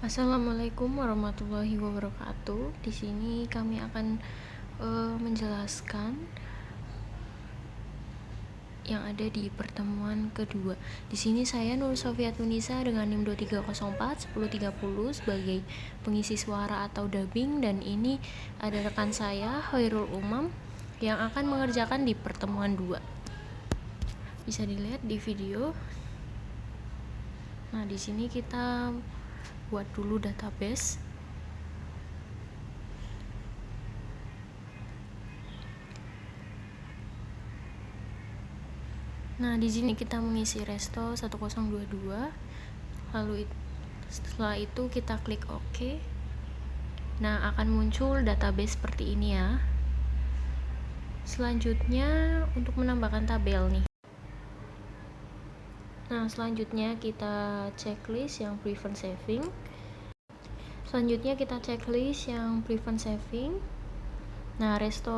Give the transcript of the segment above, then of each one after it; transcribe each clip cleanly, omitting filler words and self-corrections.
Assalamualaikum warahmatullahi wabarakatuh. Di sini kami akan menjelaskan yang ada di pertemuan kedua. Di sini saya Nur Sofia Tunisa dengan NIM 2304-1030 sebagai pengisi suara atau dubbing, dan ini ada rekan saya Khairul Umam yang akan mengerjakan di pertemuan 2. Bisa dilihat di video. Nah, di sini kita buat dulu database. Nah, di sini kita mengisi resto 1022. Lalu setelah itu kita klik OK. Nah, akan muncul database seperti ini ya. Selanjutnya untuk menambahkan tabel nih. Nah, selanjutnya kita checklist yang prevent saving. Nah, resto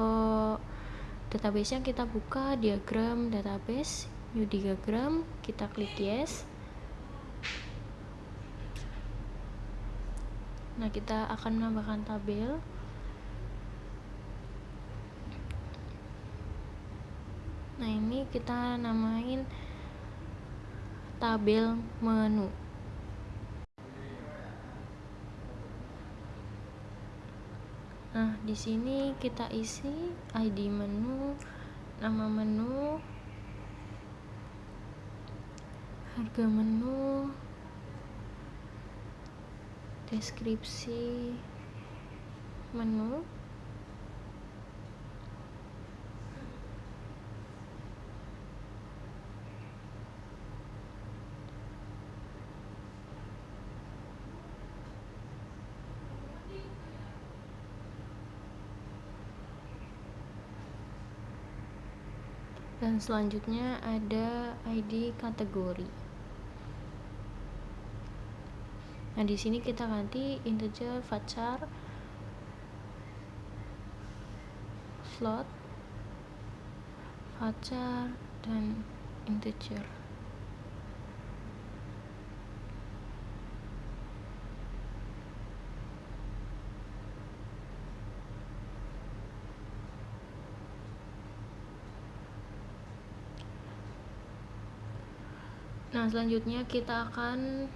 database-nya kita buka diagram database, new diagram, kita klik yes. Nah, kita akan menambahkan tabel. Nah, ini kita namain tabel menu. Nah, di sini kita isi ID menu, nama menu, harga menu, deskripsi menu, dan selanjutnya ada ID kategori. Nah, di sini kita ganti integer, varchar, float, varchar, dan integer. Nah, selanjutnya kita akan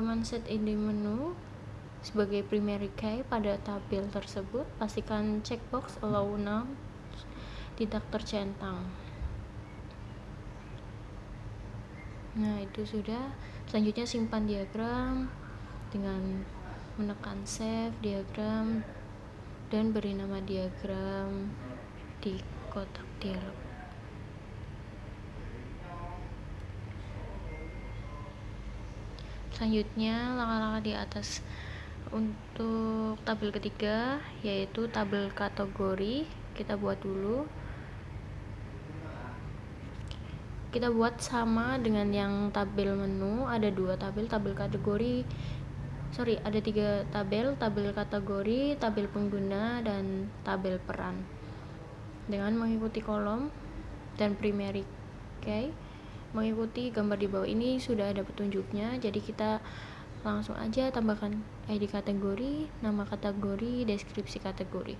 men-set ID menu sebagai primary key pada tabel tersebut. Pastikan checkbox allow now tidak tercentang. Nah, itu sudah. Selanjutnya simpan diagram dengan menekan save diagram dan beri nama diagram di kotak dialog. Selanjutnya langkah-langkah di atas untuk tabel ketiga, yaitu tabel kategori. Kita buat dulu. Kita buat sama dengan yang tabel menu. Ada dua tabel, ada 3 tabel kategori, tabel pengguna, dan tabel peran. Dengan mengikuti kolom dan primary key, mengikuti gambar di bawah ini sudah ada petunjuknya, jadi kita langsung aja tambahkan ID kategori, nama kategori, deskripsi kategori.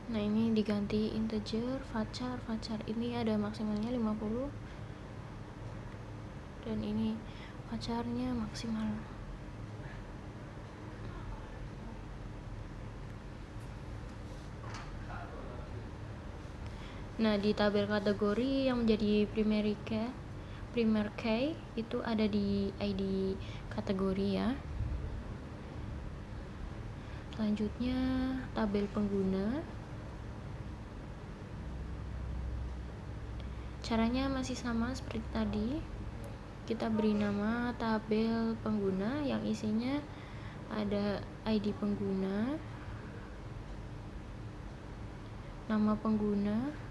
Nah, ini diganti integer, varchar ini ada maksimalnya 50, dan ini varcharnya maksimal. Nah, di tabel kategori yang menjadi primary key itu ada di ID kategori ya. Selanjutnya tabel pengguna. Caranya masih sama seperti tadi. Kita beri nama tabel pengguna yang isinya ada ID pengguna, nama pengguna,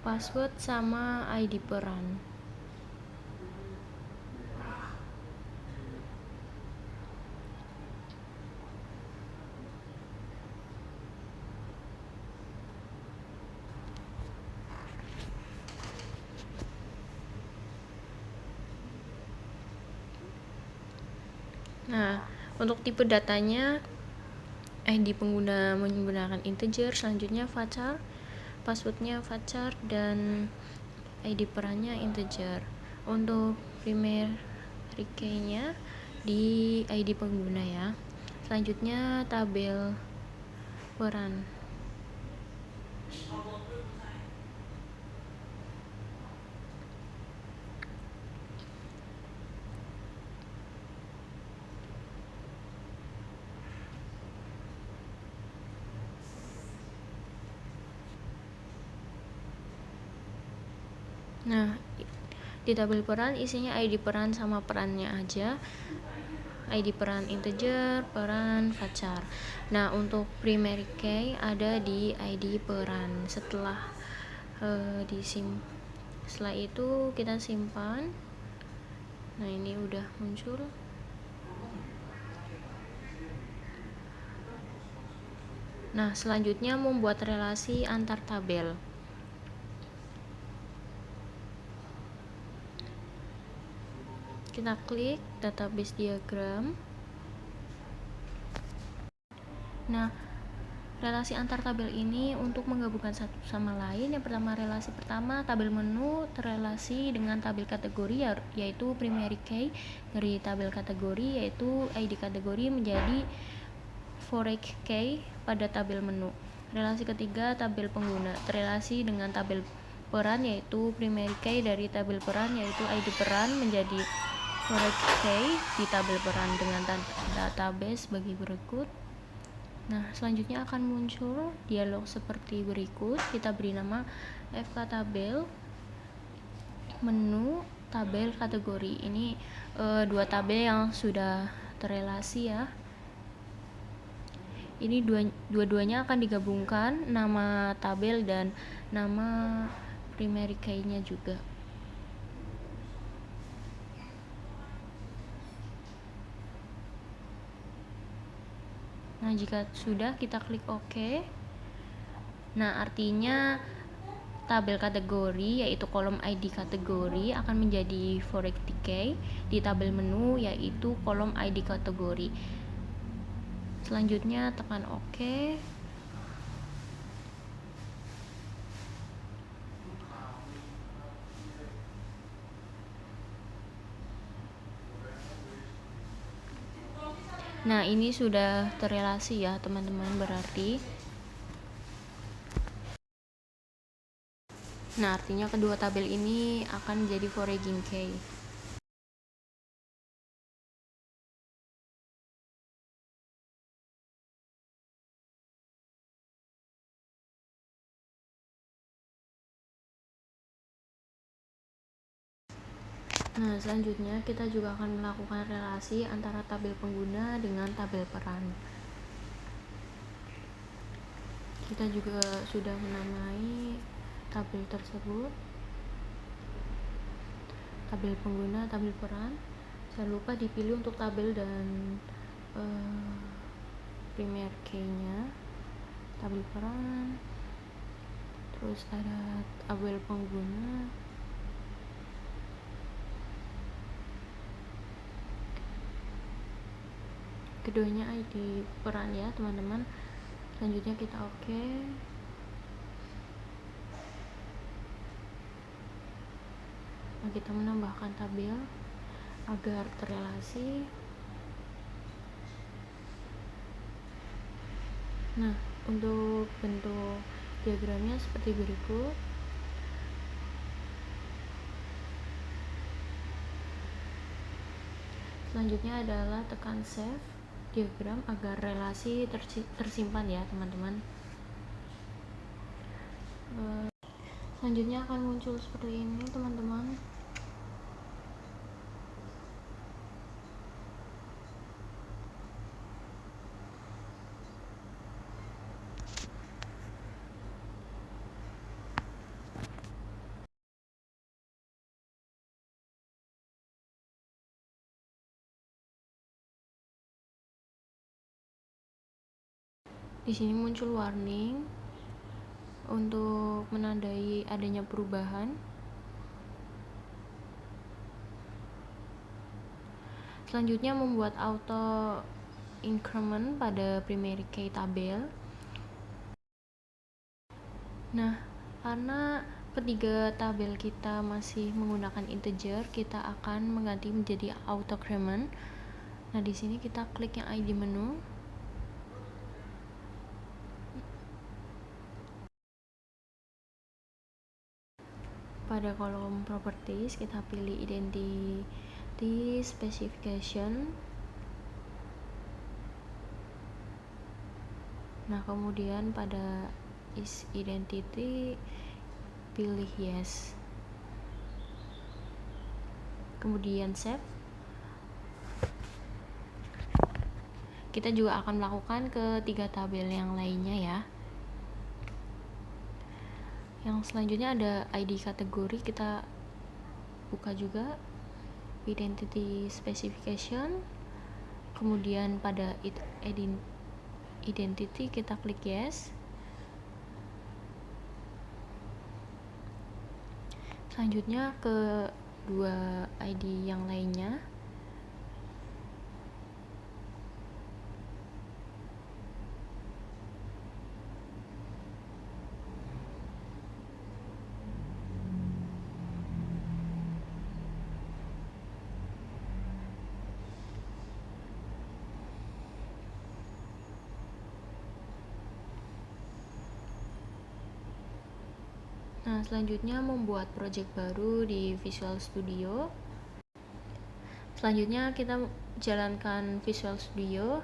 password, sama ID peran. Nah, untuk tipe datanya ID pengguna menggunakan integer, selanjutnya varchar, passwordnya varchar, dan ID perannya integer. Untuk primary key-nya di ID pengguna ya. Selanjutnya tabel peran. Nah, di tabel peran isinya ID peran sama perannya aja. ID peran integer, peran varchar. Nah, untuk primary key ada di ID peran. Setelah setelah itu kita simpan. Nah, ini udah muncul. Nah, selanjutnya membuat relasi antar tabel. Kita klik database diagram. Nah, relasi antar tabel ini untuk menggabungkan satu sama lain. Yang pertama, relasi pertama, tabel menu terrelasi dengan tabel kategori yaitu primary key dari tabel kategori yaitu ID kategori menjadi foreign key pada tabel menu. Relasi ketiga, tabel pengguna terrelasi dengan tabel peran yaitu primary key dari tabel peran yaitu ID peran menjadi foreign key di tabel peran dengan database bagi berikut. Nah, selanjutnya akan muncul dialog seperti berikut. Kita beri nama FK tabel, menu, tabel kategori. Ini dua tabel yang sudah terrelasi ya. Ini dua-duanya akan digabungkan, nama tabel dan nama primary key-nya juga. Nah, jika sudah kita klik OK. Nah, artinya tabel kategori yaitu kolom ID kategori akan menjadi foreign key di tabel menu yaitu kolom ID kategori. Selanjutnya tekan OK. Nah, ini sudah terrelasi ya teman-teman, berarti. Nah, artinya kedua tabel ini akan menjadi foreign key. Nah, selanjutnya kita juga akan melakukan relasi antara tabel pengguna dengan tabel peran. Kita juga sudah menamai tabel tersebut, tabel pengguna, tabel peran. Jangan lupa dipilih untuk tabel dan primary key-nya, tabel peran, terus ada tabel pengguna. Keduanya ID peran ya teman-teman. Selanjutnya kita OK. Nah, kita menambahkan tabel agar terrelasi. Nah, untuk bentuk diagramnya seperti berikut. Selanjutnya adalah tekan save diagram agar relasi tersimpan ya teman-teman. Selanjutnya akan muncul seperti ini teman-teman. Di sini muncul warning untuk menandai adanya perubahan. Selanjutnya membuat auto increment pada primary key tabel. Nah, karena ketiga tabel kita masih menggunakan integer, kita akan mengganti menjadi auto increment. Nah, di sini kita klik yang ID menu. Pada kolom properties kita pilih identity specification. Nah, kemudian pada is identity pilih yes. Kemudian save. Kita juga akan melakukan ke 3 tabel yang lainnya ya. Yang selanjutnya ada ID kategori, kita buka juga identity specification. Kemudian pada identity kita klik yes. Selanjutnya ke 2 ID yang lainnya. Nah, selanjutnya membuat project baru di Visual Studio. Selanjutnya kita jalankan Visual Studio.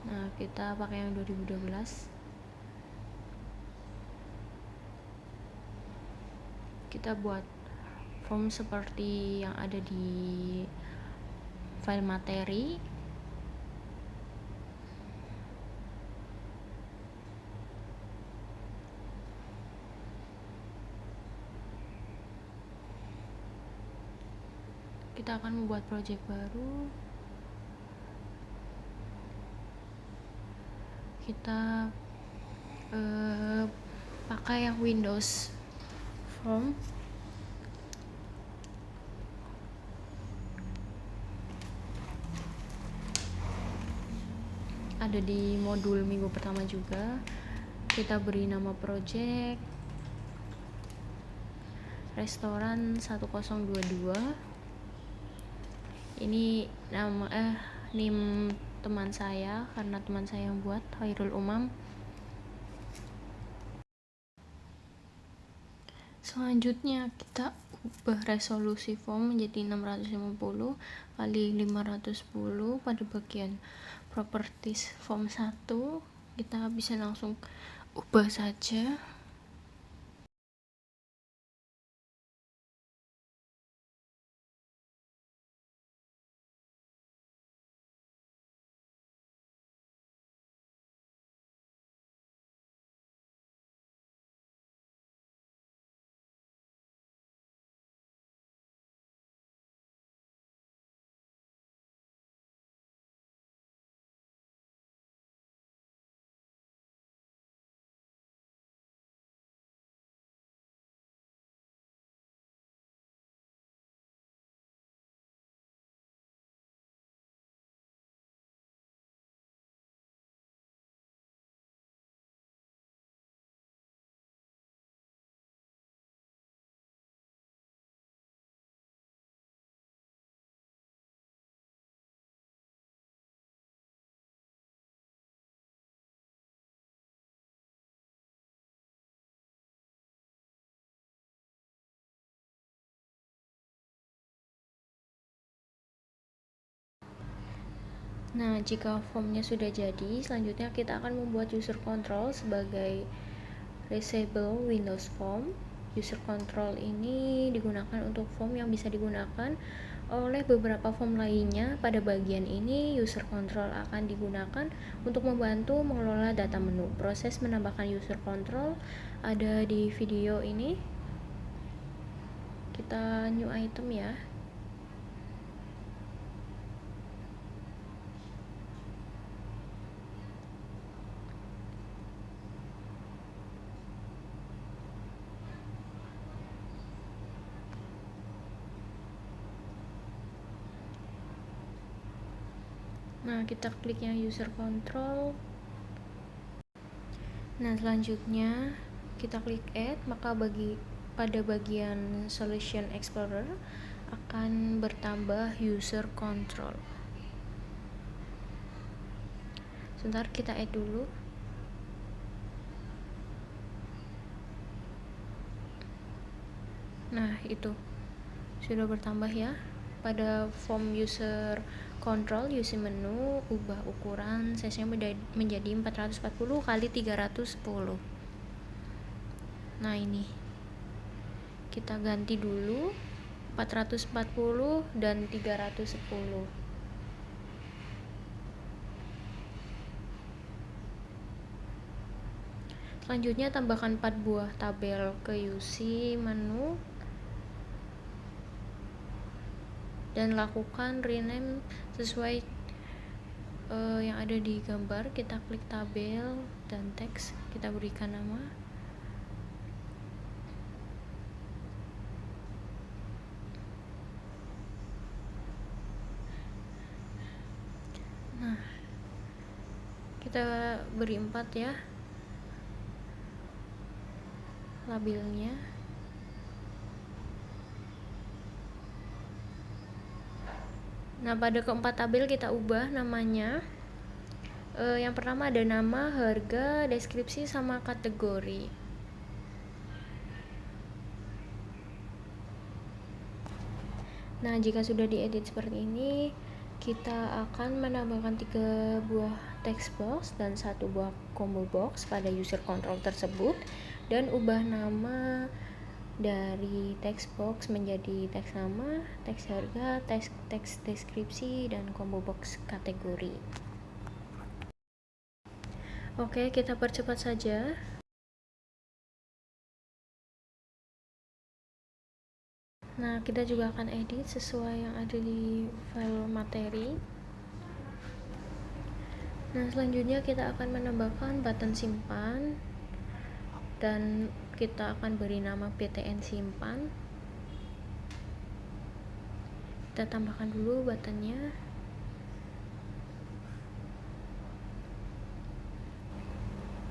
Nah, kita pakai yang 2012. Kita buat form seperti yang ada di file materi. Kita akan membuat project baru. Kita pakai yang Windows Form. Ada di modul minggu pertama juga. Kita beri nama project restoran 1022. Ini nama NIM teman saya, karena teman saya yang buat, Khairul Umam. Selanjutnya kita ubah resolusi form menjadi 650 kali 510. Pada bagian properties form 1 kita bisa langsung ubah saja. Nah, jika formnya sudah jadi, selanjutnya kita akan membuat user control sebagai reusable Windows Form. User control ini digunakan untuk form yang bisa digunakan oleh beberapa form lainnya. Pada bagian ini, user control akan digunakan untuk membantu mengelola data menu. Proses menambahkan user control ada di video ini. Kita new item ya. Nah, kita klik yang user control. Nah, selanjutnya kita klik add, maka pada bagian solution explorer akan bertambah user control. Sebentar, kita add dulu. Nah, itu sudah bertambah ya. Pada form user control, user menu, ubah ukuran size-nya menjadi 440 kali 310. Nah, ini kita ganti dulu 440 dan 310. Selanjutnya tambahkan 4 buah tabel ke UC menu dan lakukan rename sesuai yang ada di gambar. Kita klik tabel dan teks, kita berikan nama. Nah, kita beri 4 ya labelnya. Nah, pada keempat tabel kita ubah namanya. Yang pertama ada nama, harga, deskripsi, sama kategori. Nah, jika sudah diedit seperti ini, kita akan menambahkan 3 buah text box dan 1 buah combo box pada user control tersebut, dan ubah nama dari text box menjadi teks nama, teks harga, teks deskripsi, dan combo box kategori. Oke, kita percepat saja. Nah, kita juga akan edit sesuai yang ada di file materi. Nah, selanjutnya kita akan menambahkan button simpan dan kita akan beri nama btn simpan. Kita tambahkan dulu buttonnya.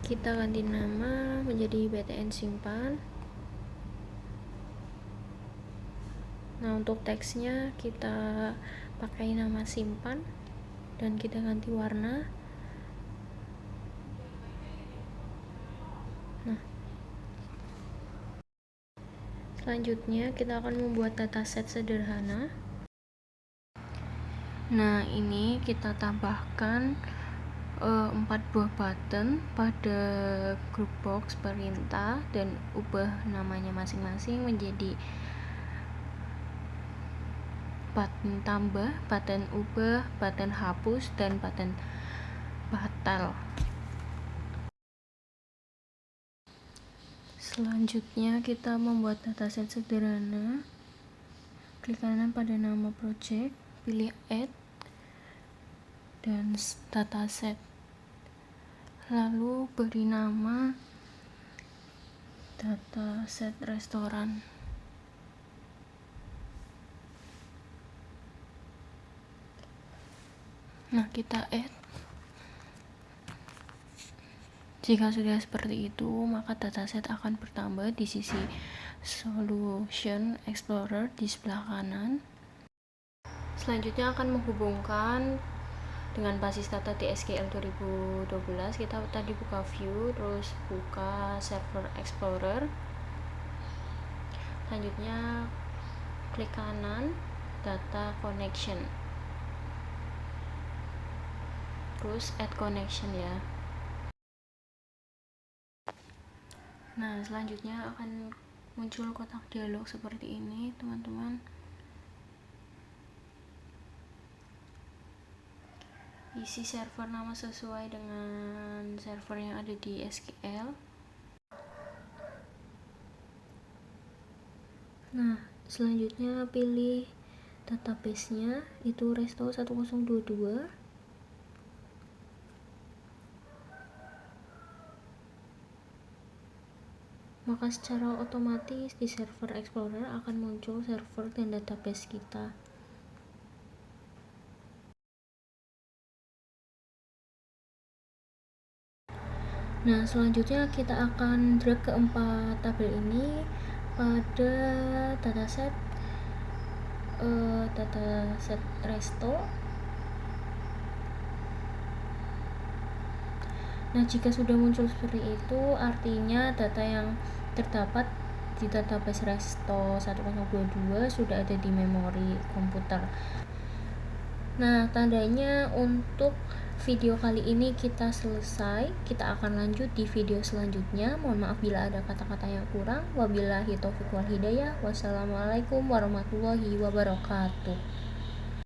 Kita ganti nama menjadi btn simpan. Nah, untuk teksnya kita pakai nama simpan dan kita ganti warna. Nah, selanjutnya kita akan membuat dataset sederhana. Nah, ini kita tambahkan 4 buah button pada group box perintah dan ubah namanya masing-masing menjadi button tambah, button ubah, button hapus, dan button batal. Selanjutnya kita membuat dataset sederhana. Klik kanan pada nama project, pilih add dan dataset, lalu beri nama dataset restoran. Nah, kita add. Jika sudah seperti itu, maka dataset akan bertambah di sisi Solution Explorer di sebelah kanan. Selanjutnya akan menghubungkan dengan basis data di SQL 2012. Kita tadi buka view, terus buka server explorer. Selanjutnya klik kanan data connection, terus add connection ya. Nah, selanjutnya akan muncul kotak dialog seperti ini, teman-teman. Isi server nama sesuai dengan server yang ada di SQL. Nah, selanjutnya pilih database-nya, itu resto 1022. Maka secara otomatis di server Explorer akan muncul server dan database kita. Nah, selanjutnya kita akan drag keempat tabel ini pada dataset resto. Nah, jika sudah muncul seperti itu, artinya data yang terdapat di database resto 1022 sudah ada di memori komputer. Nah, tandanya untuk video kali ini kita selesai. Kita akan lanjut di video selanjutnya. Mohon maaf bila ada kata-kata yang kurang. Wabillahi taufiq wal hidayah. Wassalamualaikum warahmatullahi wabarakatuh.